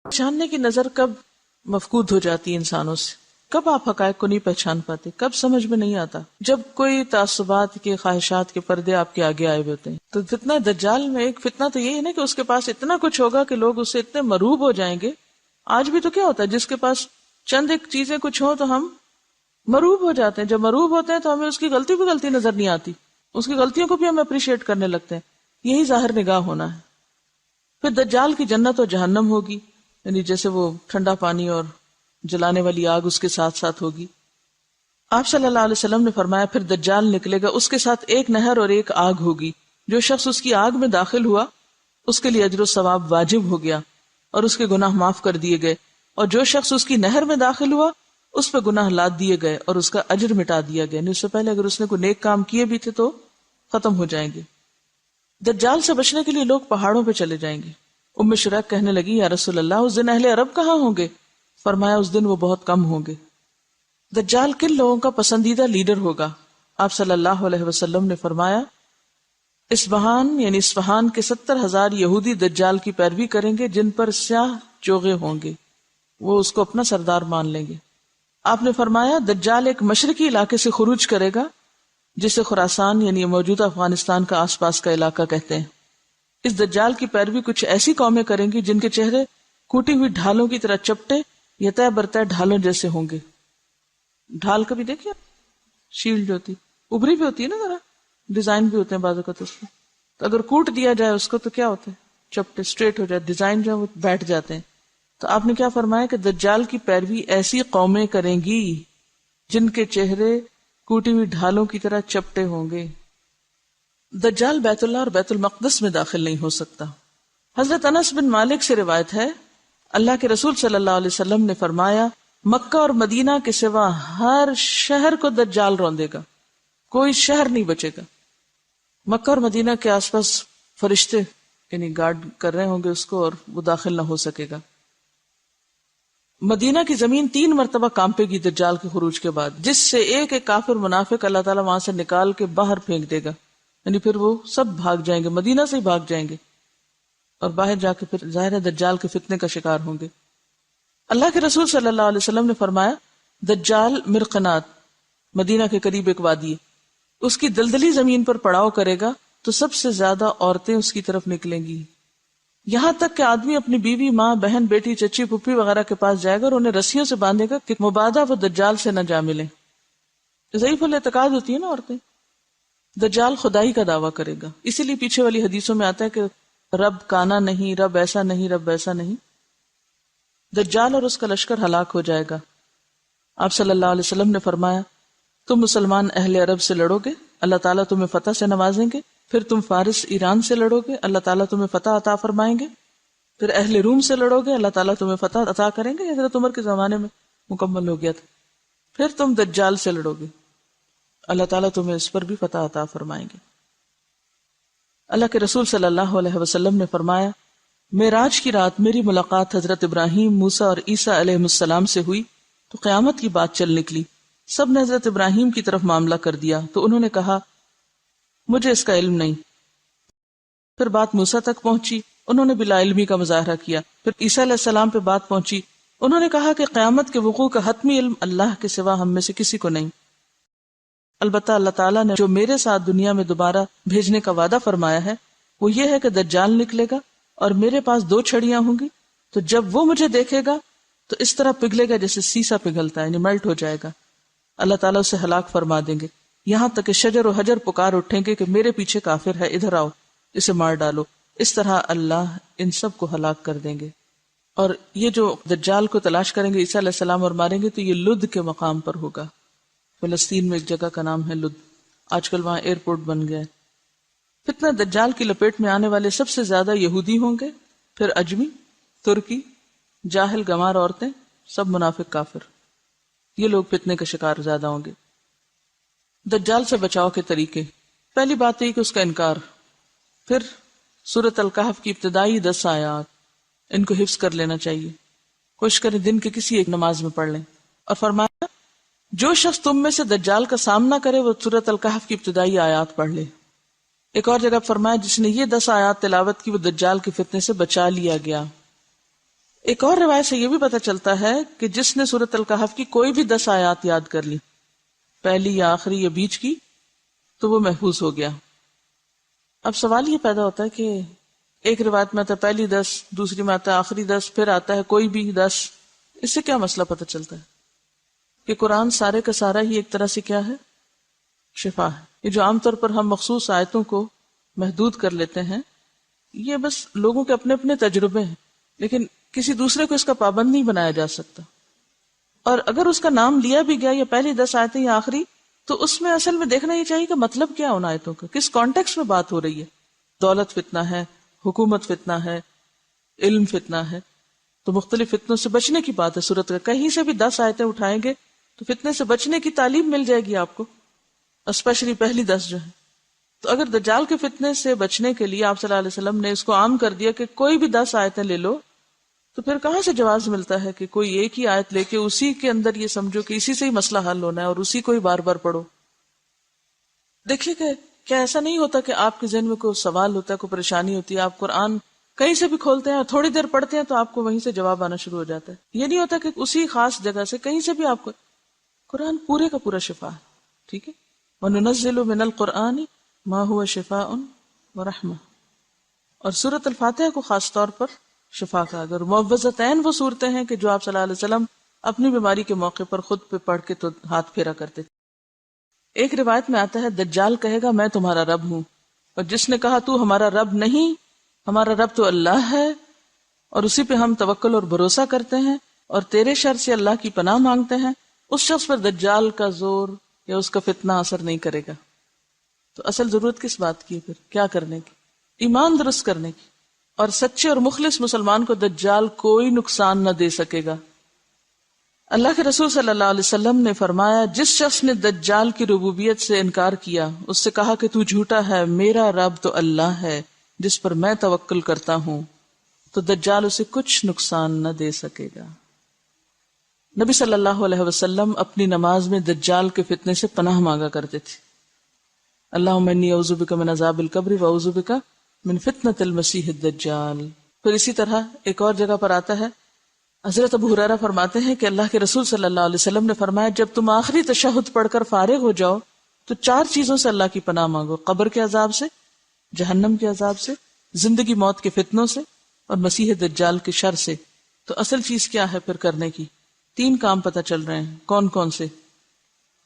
پہچاننے کی نظر کب مفقود ہو جاتی ہے انسانوں سے، کب آپ حقائق کو نہیں پہچان پاتے، کب سمجھ میں نہیں آتا؟ جب کوئی تعصبات کے، خواہشات کے پردے آپ کے آگے آئے ہوئے ہوتے ہیں۔ تو فتنہ دجال میں ایک فتنہ تو یہی ہے نا کہ اس کے پاس اتنا کچھ ہوگا کہ لوگ اس سے اتنے مروب ہو جائیں گے۔ آج بھی تو کیا ہوتا ہے، جس کے پاس چند ایک چیزیں کچھ ہوں تو ہم مروب ہو جاتے ہیں۔ جب مروب ہوتے ہیں تو ہمیں اس کی غلطی بھی غلطی نظر نہیں آتی، اس کی غلطیوں کو بھی ہم اپریشیٹ کرنے لگتے ہیں۔ یہی ظاہر نگاہ ہونا ہے۔ پھر دجال کی جنت اور جہنم ہوگی، یعنی جیسے وہ ٹھنڈا پانی اور جلانے والی آگ اس کے ساتھ ساتھ ہوگی۔ آپ صلی اللہ علیہ وسلم نے فرمایا پھر دجال نکلے گا، اس کے ساتھ ایک نہر اور ایک آگ ہوگی، جو شخص اس کی آگ میں داخل ہوا اس کے لیے اجر و ثواب واجب ہو گیا اور اس کے گناہ معاف کر دیے گئے، اور جو شخص اس کی نہر میں داخل ہوا اس پہ گناہ لاد دیے گئے اور اس کا اجر مٹا دیا گیا۔ اس سے پہلے اگر اس نے کوئی نیک کام کیے بھی تھے تو ختم ہو جائیں گے۔ دجال سے بچنے کے لیے لوگ پہاڑوں پہ چلے جائیں گے۔ ام شریک کہنے لگی یا رسول اللہ اس دن اہل عرب کہاں ہوں گے؟ فرمایا اس دن وہ بہت کم ہوں گے۔ دجال کن لوگوں کا پسندیدہ لیڈر ہوگا؟ آپ صلی اللہ علیہ وسلم نے فرمایا اصفہان یعنی اصفہان کے 70,000 یہودی دجال کی پیروی کریں گے، جن پر سیاہ چوغے ہوں گے، وہ اس کو اپنا سردار مان لیں گے۔ آپ نے فرمایا دجال ایک مشرقی علاقے سے خروج کرے گا جسے خراسان یعنی موجودہ افغانستان کا آس پاس کا علاقہ کہتے ہیں۔ اس دجال کی پیروی کچھ ایسی قومیں کریں گی جن کے چہرے کوٹی ہوئی ڈھالوں کی طرح چپٹے یا طے برطے ڈھالوں جیسے ہوں گے۔ ڈھال کبھی دیکھیے، شیلڈ ہوتی، ابری بھی ہوتی ہے نا، ذرا ڈیزائن بھی ہوتے ہیں بعض اوقات اس میں، تو اگر کوٹ دیا جائے اس کو تو کیا ہوتا ہے، چپٹے اسٹریٹ ہو جائے، ڈیزائن جو ہے وہ بیٹھ جاتے ہیں۔ تو آپ نے کیا فرمایا کہ دجال کی پیروی ایسی قومیں کریں گی جن کے چہرے کوٹی ہوئی ڈھالوں کی طرح چپٹے ہوں گے۔ دجال بیت اللہ اور بیت المقدس میں داخل نہیں ہو سکتا۔ حضرت انس بن مالک سے روایت ہے اللہ کے رسول صلی اللہ علیہ وسلم نے فرمایا مکہ اور مدینہ کے سوا ہر شہر کو دجال روندے گا، کوئی شہر نہیں بچے گا۔ مکہ اور مدینہ کے آس پاس فرشتے یعنی گارڈ کر رہے ہوں گے اس کو، اور وہ داخل نہ ہو سکے گا۔ مدینہ کی زمین 3 مرتبہ کانپے گی دجال کے خروج کے بعد، جس سے ایک ایک کافر منافق اللہ تعالیٰ وہاں سے نکال کے باہر پھینک دے گا، یعنی پھر وہ سب بھاگ جائیں گے، مدینہ سے ہی بھاگ جائیں گے، اور باہر جا کے پھر ظاہر ہے دجال کے فتنے کا شکار ہوں گے۔ اللہ کے رسول صلی اللہ علیہ وسلم نے فرمایا دجال مرقنات مدینہ کے قریب ایک وادی ہے، اس کی دلدلی زمین پر پڑاؤ کرے گا تو سب سے زیادہ عورتیں اس کی طرف نکلیں گی، یہاں تک کہ آدمی اپنی بیوی، ماں، بہن، بیٹی، چچی، پھپھی وغیرہ کے پاس جائے گا اور انہیں رسیوں سے باندھے گا کہ مبادہ وہ دجال سے نہ جا ملیں۔ ضعیف الاعتقاد ہوتی ہے نا عورتیں۔ دجال خدائی کا دعویٰ کرے گا، اسی لیے پیچھے والی حدیثوں میں آتا ہے کہ رب کانا نہیں، رب ایسا نہیں، رب ایسا نہیں۔ دجال اور اس کا لشکر ہلاک ہو جائے گا۔ آپ صلی اللہ علیہ وسلم نے فرمایا تم مسلمان اہل عرب سے لڑو گے، اللہ تعالیٰ تمہیں فتح سے نوازیں گے، پھر تم فارس ایران سے لڑو گے، اللہ تعالیٰ تمہیں فتح عطا فرمائیں گے، پھر اہل روم سے لڑو گے، اللہ تعالیٰ تمہیں فتح عطا کریں گے، حضرت عمر کے زمانے میں مکمل ہو گیا تھا، پھر تم دجال سے لڑو گے، اللہ تعالیٰ تمہیں اس پر بھی فتح عطا فرمائیں گے۔ اللہ کے رسول صلی اللہ علیہ وسلم نے فرمایا معراج کی رات میری ملاقات حضرت ابراہیم، موسیٰ اور عیسیٰ علیہ السلام سے ہوئی تو قیامت کی بات چل نکلی۔ سب نے حضرت ابراہیم کی طرف معاملہ کر دیا تو انہوں نے کہا مجھے اس کا علم نہیں۔ پھر بات موسیٰ تک پہنچی، انہوں نے بلا علمی کا مظاہرہ کیا۔ پھر عیسیٰ علیہ السلام پہ بات پہنچی، انہوں نے کہا کہ قیامت کے وقوع کا حتمی علم اللہ کے سوا ہم میں سے کسی کو نہیں، البتہ اللہ تعالیٰ نے جو میرے ساتھ دنیا میں دوبارہ بھیجنے کا وعدہ فرمایا ہے وہ یہ ہے کہ دجال نکلے گا اور میرے پاس 2 چھڑیاں ہوں گی، تو جب وہ مجھے دیکھے گا تو اس طرح پگھلے گا جیسے سیسا پگھلتا ہے، یعنی میلٹ ہو جائے گا، اللہ تعالیٰ اسے ہلاک فرما دیں گے، یہاں تک کہ شجر و حجر پکار اٹھیں گے کہ میرے پیچھے کافر ہے، ادھر آؤ، اسے مار ڈالو۔ اس طرح اللہ ان سب کو ہلاک کر دیں گے۔ اور یہ جو دجال کو تلاش کریں گے عیسیٰ علیہ السلام اور ماریں گے تو یہ لد کے مقام پر ہوگا، فلسطین میں ایک جگہ کا نام ہے لد، آج کل وہاں ایئرپورٹ بن گیا ہے۔ فتنہ دجال کی لپیٹ میں آنے والے سب سے زیادہ یہودی ہوں گے، پھر اجمی، ترکی، جاہل گمار عورتیں، سب منافق کافر، یہ لوگ فتنے کا شکار زیادہ ہوں گے۔ دجال سے بچاؤ کے طریقے، پہلی بات یہ کہ اس کا انکار، پھر سورۃ الکہف کی ابتدائی 10 آیات، ان کو حفظ کر لینا چاہیے، کوشش کریں دن کے کسی ایک نماز میں پڑھ لیں۔ اور فرمایا جو شخص تم میں سے دجال کا سامنا کرے وہ سورۃ الکہف کی ابتدائی آیات پڑھ لے۔ ایک اور جگہ فرمایا جس نے یہ 10 آیات تلاوت کی وہ دجال کے فتنے سے بچا لیا گیا۔ ایک اور روایت سے یہ بھی پتہ چلتا ہے کہ جس نے سورۃ الکہف کی کوئی بھی 10 آیات یاد کر لی، پہلی یا آخری یا بیچ کی، تو وہ محفوظ ہو گیا۔ اب سوال یہ پیدا ہوتا ہے کہ ایک روایت میں آتا ہے پہلی 10، دوسری میں آتا ہے آخری 10، پھر آتا ہے کوئی بھی 10، اس سے کیا مسئلہ پتہ چلتا ہے؟ کہ قرآن سارے کا سارا ہی ایک طرح سے کیا ہے؟ شفا ہے۔ یہ جو عام طور پر ہم مخصوص آیتوں کو محدود کر لیتے ہیں، یہ بس لوگوں کے اپنے اپنے تجربے ہیں، لیکن کسی دوسرے کو اس کا پابند نہیں بنایا جا سکتا۔ اور اگر اس کا نام لیا بھی گیا یا پہلی 10 آیتیں یا آخری، تو اس میں اصل میں دیکھنا یہ چاہیے کہ مطلب کیا ان آیتوں کا، کس کانٹیکس میں بات ہو رہی ہے۔ دولت فتنہ ہے، حکومت فتنہ ہے، علم فتنہ ہے، تو مختلف فتنوں سے بچنے کی بات ہے سورت کا۔ کہیں سے بھی 10 آیتیں اٹھائیں گے تو فتنے سے بچنے کی تعلیم مل جائے گی آپ کو، اسپیشلی پہلی 10 جو ہے۔ تو اگر دجال کے فتنے سے بچنے کے لیے آپ صلی اللہ علیہ وسلم نے اس کو عام کر دیا کہ کوئی بھی 10 آیتیں لے لو، تو پھر کہاں سے جواز ملتا ہے کہ کوئی ایک ہی آیت لے کے اسی کے اندر یہ سمجھو کہ اسی سے ہی مسئلہ حل ہونا ہے اور اسی کو ہی بار بار پڑھو۔ دیکھیے کہ کیا ایسا نہیں ہوتا کہ آپ کے ذہن میں کوئی سوال ہوتا ہے، کوئی پریشانی ہوتی ہے، آپ قرآن کہیں سے بھی کھولتے ہیں اور تھوڑی دیر پڑھتے ہیں تو آپ کو وہیں سے جواب آنا شروع ہو جاتا ہے۔ یہ نہیں ہوتا کہ اسی خاص جگہ سے کہیں سے بھی آپ کو، قرآن پورے کا پورا شفا ہے، ٹھیک ہے۔ وَنُنَزِّلُ مِنَ الْقُرْآنِ مَا هُوَ شِفَاءٌ وَرَحْمَةٌ، اور سورۃ الفاتحہ کو خاص طور پر شفا کا، اگر معوذتین وہ صورتیں ہیں کہ جو آپ صلی اللہ علیہ وسلم اپنی بیماری کے موقع پر خود پہ پڑھ کے تو ہاتھ پھیرا کرتے تھے۔ ایک روایت میں آتا ہے دجال کہے گا میں تمہارا رب ہوں، اور جس نے کہا تو ہمارا رب نہیں، ہمارا رب تو اللہ ہے اور اسی پہ ہم توکل اور بھروسہ کرتے ہیں اور تیرے شر سے اللہ کی پناہ مانگتے ہیں، اس شخص پر دجال کا زور یا اس کا فتنہ اثر نہیں کرے گا۔ تو اصل ضرورت کس بات کی ہے پھر؟ کیا کرنے کی؟ ایمان درست کرنے کی، اور سچے اور مخلص مسلمان کو دجال کوئی نقصان نہ دے سکے گا۔ اللہ کے رسول صلی اللہ علیہ وسلم نے فرمایا جس شخص نے دجال کی ربوبیت سے انکار کیا، اس سے کہا کہ تو جھوٹا ہے، میرا رب تو اللہ ہے جس پر میں توکل کرتا ہوں، تو دجال اسے کچھ نقصان نہ دے سکے گا۔ نبی صلی اللہ علیہ وسلم اپنی نماز میں دجال کے فتنے سے پناہ مانگا کرتے تھے، اللہم انی اعوذ بک من عذاب القبر واعوذ بک من فتنۃ المسیح الدجال۔ پھر اسی طرح ایک اور جگہ پر آتا ہے، حضرت ابو ہریرہ فرماتے ہیں کہ اللہ کے رسول صلی اللہ علیہ وسلم نے فرمایا جب تم آخری تشہد پڑھ کر فارغ ہو جاؤ تو 4 چیزوں سے اللہ کی پناہ مانگو، قبر کے عذاب سے، جہنم کے عذاب سے، زندگی موت کے فتنوں سے، اور مسیح دجال کے شر سے۔ تو اصل چیز کیا ہے پھر کرنے کی؟ 3 کام پتہ چل رہے ہیں، کون کون سے؟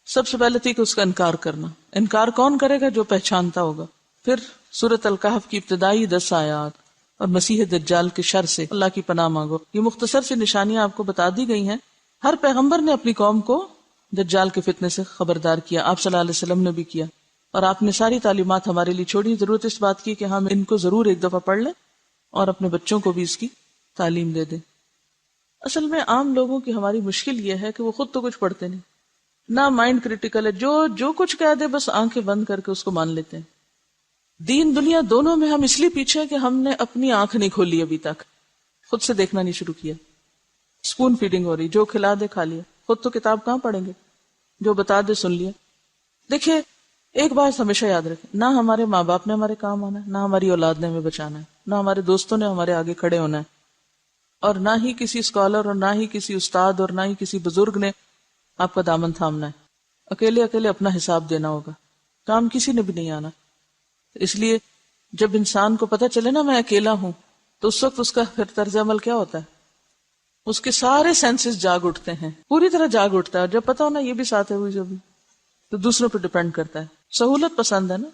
سب سے پہلے تھی کہ اس کا انکار کرنا۔ انکار کون کرے گا؟ جو پہچانتا ہوگا۔ پھر سورۃ الکہف کی ابتدائی 10 آیات اور مسیح دجال کے شر سے اللہ کی پناہ مانگو۔ یہ مختصر سی نشانیاں آپ کو بتا دی گئی ہیں۔ ہر پیغمبر نے اپنی قوم کو دجال کے فتنے سے خبردار کیا، آپ صلی اللہ علیہ وسلم نے بھی کیا، اور آپ نے ساری تعلیمات ہمارے لیے چھوڑی۔ ضرورت اس بات کی کہ ہم ان کو ضرور ایک دفعہ پڑھ لیں اور اپنے بچوں کو بھی اس کی تعلیم دے دیں۔ اصل میں عام لوگوں کی ہماری مشکل یہ ہے کہ وہ خود تو کچھ پڑھتے نہیں، نہ مائنڈ کریٹیکل ہے، جو کچھ کہہ دے بس آنکھیں بند کر کے اس کو مان لیتے ہیں۔ دین دنیا دونوں میں ہم اس لیے پیچھے ہیں کہ ہم نے اپنی آنکھ نہیں کھولی ابھی تک، خود سے دیکھنا نہیں شروع کیا۔ اسپون فیڈنگ ہو رہی، جو کھلا دے کھا لیا، خود تو کتاب کہاں پڑھیں گے، جو بتا دے سن لیا۔ دیکھیے ایک بات ہمیشہ یاد رکھیں، نہ ہمارے ماں باپ نے ہمارے کام آنا ہے، نہ ہماری اولاد نے ہمیں بچانا ہے، نہ ہمارے دوستوں نے ہمارے آگے کھڑے ہونا ہے، اور نہ ہی کسی اسکالر اور نہ ہی کسی استاد اور نہ ہی کسی بزرگ نے آپ کا دامن تھامنا ہے۔ اکیلے اکیلے اپنا حساب دینا ہوگا، کام کسی نے بھی نہیں آنا۔ اس لیے جب انسان کو پتہ چلے نا میں اکیلا ہوں، تو اس وقت اس کا پھر طرز عمل کیا ہوتا ہے؟ اس کے سارے سینسز جاگ اٹھتے ہیں، پوری طرح جاگ اٹھتا ہے، اور جب پتہ ہونا یہ بھی ساتھ ہے ہوئی جو بھی، تو دوسروں پہ ڈیپینڈ کرتا ہے۔ سہولت پسند ہے نا۔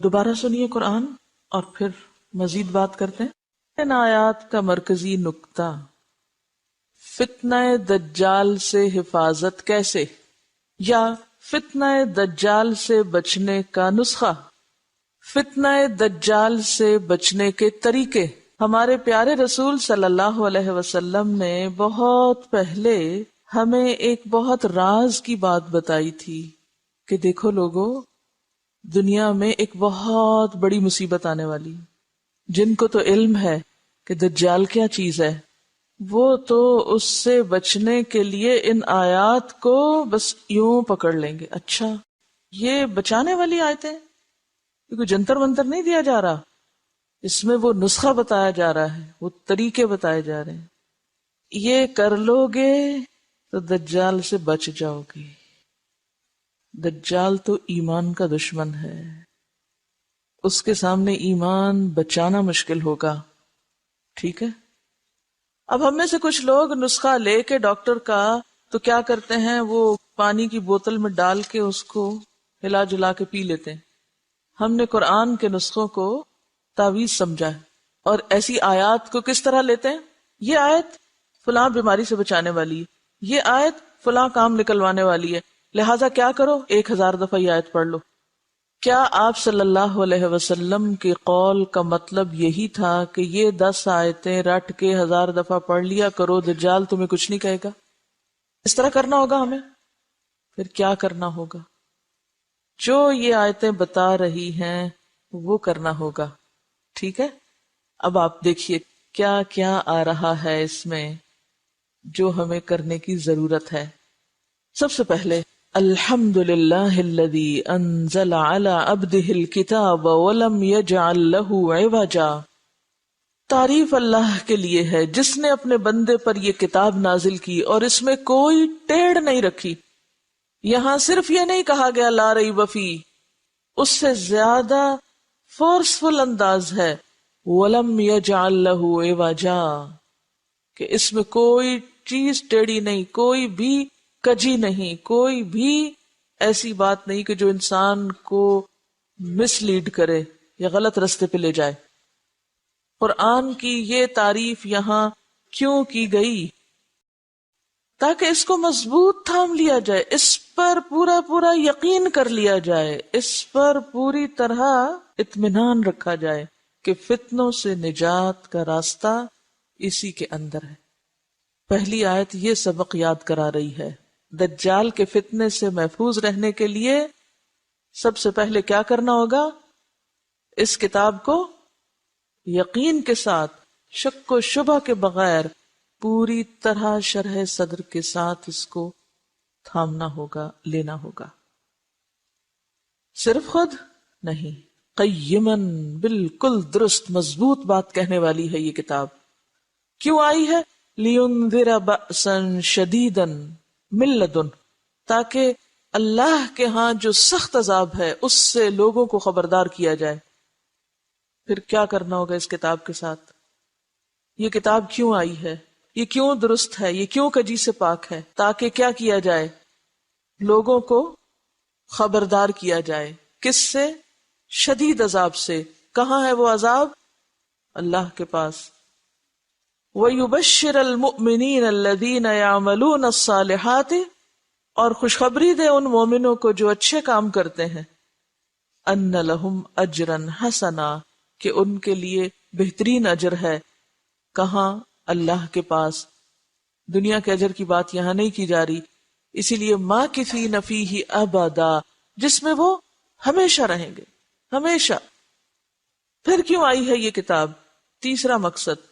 دوبارہ سنیے قرآن اور پھر مزید بات کرتے ہیں۔ ان آیات کا مرکزی نقطہ، فتنہ دجال سے حفاظت کیسے، یا فتنہ دجال سے بچنے کا نسخہ، فتنہ دجال سے بچنے کے طریقے۔ ہمارے پیارے رسول صلی اللہ علیہ وسلم نے بہت پہلے ہمیں ایک بہت راز کی بات بتائی تھی کہ دیکھو لوگو، دنیا میں ایک بہت بڑی مصیبت آنے والی ہے۔ جن کو تو علم ہے کہ دجال کیا چیز ہے، وہ تو اس سے بچنے کے لیے ان آیات کو بس یوں پکڑ لیں گے۔ اچھا یہ بچانے والی آیتیں، کیونکہ جنتر منتر نہیں دیا جا رہا، اس میں وہ نسخہ بتایا جا رہا ہے، وہ طریقے بتائے جا رہے ہیں۔ یہ کر لو گے تو دجال سے بچ جاؤ گے. دجال تو ایمان کا دشمن ہے، اس کے سامنے ایمان بچانا مشکل ہوگا. ٹھیک ہے. اب ہم میں سے کچھ لوگ نسخہ لے کے ڈاکٹر کا تو کیا کرتے ہیں، وہ پانی کی بوتل میں ڈال کے اس کو ہلا جلا کے پی لیتے ہیں. ہم نے قرآن کے نسخوں کو تعویذ سمجھا ہے. اور ایسی آیات کو کس طرح لیتے ہیں، یہ آیت فلاں بیماری سے بچانے والی ہے، یہ آیت فلاں کام نکلوانے والی ہے، لہٰذا کیا کرو 1000 دفعہ یہ آیت پڑھ لو. کیا آپ صلی اللہ علیہ وسلم کے قول کا مطلب یہی تھا کہ یہ 10 آیتیں رٹ کے 1000 دفعہ پڑھ لیا کرو، دجال تمہیں کچھ نہیں کہے گا؟ اس طرح کرنا ہوگا ہمیں. پھر کیا کرنا ہوگا؟ جو یہ آیتیں بتا رہی ہیں وہ کرنا ہوگا. ٹھیک ہے. اب آپ دیکھیے کیا کیا آ رہا ہے اس میں جو ہمیں کرنے کی ضرورت ہے. سب سے پہلے الحمد للہ الذی انزل علی عبدہ الکتاب ولم یجعل لہ عوجا. تعریف اللہ کے لیے ہے جس نے اپنے بندے پر یہ کتاب نازل کی اور اس میں کوئی ٹیڑھ نہیں رکھی. یہاں صرف یہ نہیں کہا گیا لا ریب فیہ، اس سے زیادہ فورسفل انداز ہے وَلَمْ يَجْعَلْ لَهُ عِوَجًا، کہ اس میں کوئی چیز ٹیڑھی نہیں، کوئی بھی کجی نہیں، کوئی بھی ایسی بات نہیں کہ جو انسان کو مس لیڈ کرے یا غلط رستے پہ لے جائے. قرآن کی یہ تعریف یہاں کیوں کی گئی؟ تاکہ اس کو مضبوط تھام لیا جائے، اس پر پورا پورا یقین کر لیا جائے، اس پر پوری طرح اطمینان رکھا جائے کہ فتنوں سے نجات کا راستہ اسی کے اندر ہے. پہلی آیت یہ سبق یاد کرا رہی ہے. دجال کے فتنے سے محفوظ رہنے کے لیے سب سے پہلے کیا کرنا ہوگا؟ اس کتاب کو یقین کے ساتھ، شک و شبہ کے بغیر، پوری طرح شرح صدر کے ساتھ اس کو تھامنا ہوگا، لینا ہوگا. صرف خود نہیں، قیمن، بالکل درست مضبوط بات کہنے والی ہے یہ کتاب. کیوں آئی ہے؟ لِيُنذِرَ بَأْسًا شَدِيدًا مِن لَدُنْ، تاکہ اللہ کے ہاں جو سخت عذاب ہے اس سے لوگوں کو خبردار کیا جائے. پھر کیا کرنا ہوگا اس کتاب کے ساتھ؟ یہ کتاب کیوں آئی ہے؟ یہ کیوں درست ہے؟ یہ کیوں کجی سے پاک ہے؟ تاکہ کیا کیا جائے؟ لوگوں کو خبردار کیا جائے. کس سے؟ شدید عذاب سے. کہاں ہے وہ عذاب؟ اللہ کے پاس. وَيُبَشِّرَ الْمُؤْمِنِينَ الَّذِينَ يَعْمَلُونَ الصَّالِحَاتِ، اور خوشخبری دے ان مومنوں کو جو اچھے کام کرتے ہیں، أَنَّ لَهُمْ أَجْرًا حَسَنًا، کہ ان کے لیے بہترین اجر ہے. کہاں؟ اللہ کے پاس. دنیا کے اجر کی بات یہاں نہیں کی جا رہی، اسی لیے مَاكِثِينَ فِيهِ أَبَدًا، جس میں وہ ہمیشہ رہیں گے، ہمیشہ. پھر کیوں آئی ہے یہ کتاب؟ تیسرا مقصد.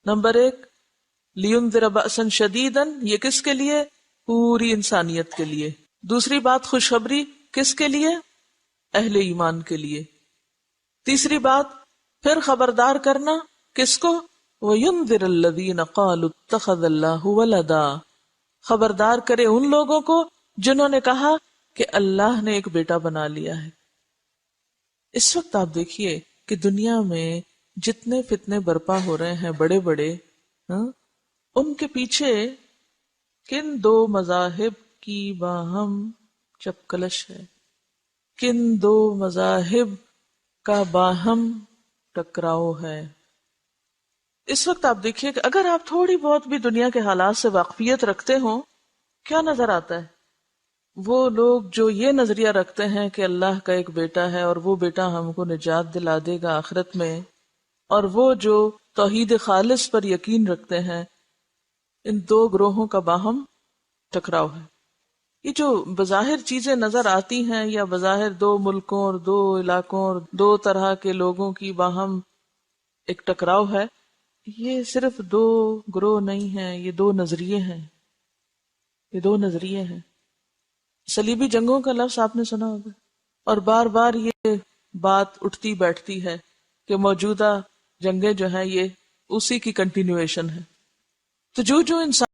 نمبر 1، لِيُنذِرَ بَأْسًا شَدِيدًا، یہ کس کے لیے؟ پوری انسانیت کے لیے. دوسری بات خوشخبری کس کے لیے؟ اہل ایمان کے لیے. تیسری بات پھر خبردار کرنا کس کو؟ وَيُنذِرَ الَّذِينَ قَالُوا اتَّخَذَ اللَّهُ وَلَدًا، خبردار کرے ان لوگوں کو جنہوں نے کہا کہ اللہ نے ایک بیٹا بنا لیا ہے. اس وقت آپ دیکھیے کہ دنیا میں جتنے فتنے برپا ہو رہے ہیں بڑے بڑے، ان کے پیچھے کن 2 مذاہب کی باہم چپکلش ہے، کن 2 مذاہب کا باہم ٹکراؤ ہے. اس وقت آپ دیکھیے کہ اگر آپ تھوڑی بہت بھی دنیا کے حالات سے واقفیت رکھتے ہوں، کیا نظر آتا ہے؟ وہ لوگ جو یہ نظریہ رکھتے ہیں کہ اللہ کا ایک بیٹا ہے اور وہ بیٹا ہم کو نجات دلا دے گا آخرت میں، اور وہ جو توحید خالص پر یقین رکھتے ہیں، ان 2 گروہوں کا باہم ٹکراؤ ہے. یہ جو بظاہر چیزیں نظر آتی ہیں، یا بظاہر 2 ملکوں اور 2 علاقوں اور 2 طرح کے لوگوں کی باہم ایک ٹکراؤ ہے، یہ صرف 2 گروہ نہیں ہیں، یہ 2 نظریے ہیں. یہ 2 نظریے ہیں. صلیبی جنگوں کا لفظ آپ نے سنا ہوگا، اور بار بار یہ بات اٹھتی بیٹھتی ہے کہ موجودہ جنگیں جو ہیں یہ اسی کی کنٹینویشن ہے. تو جو انسان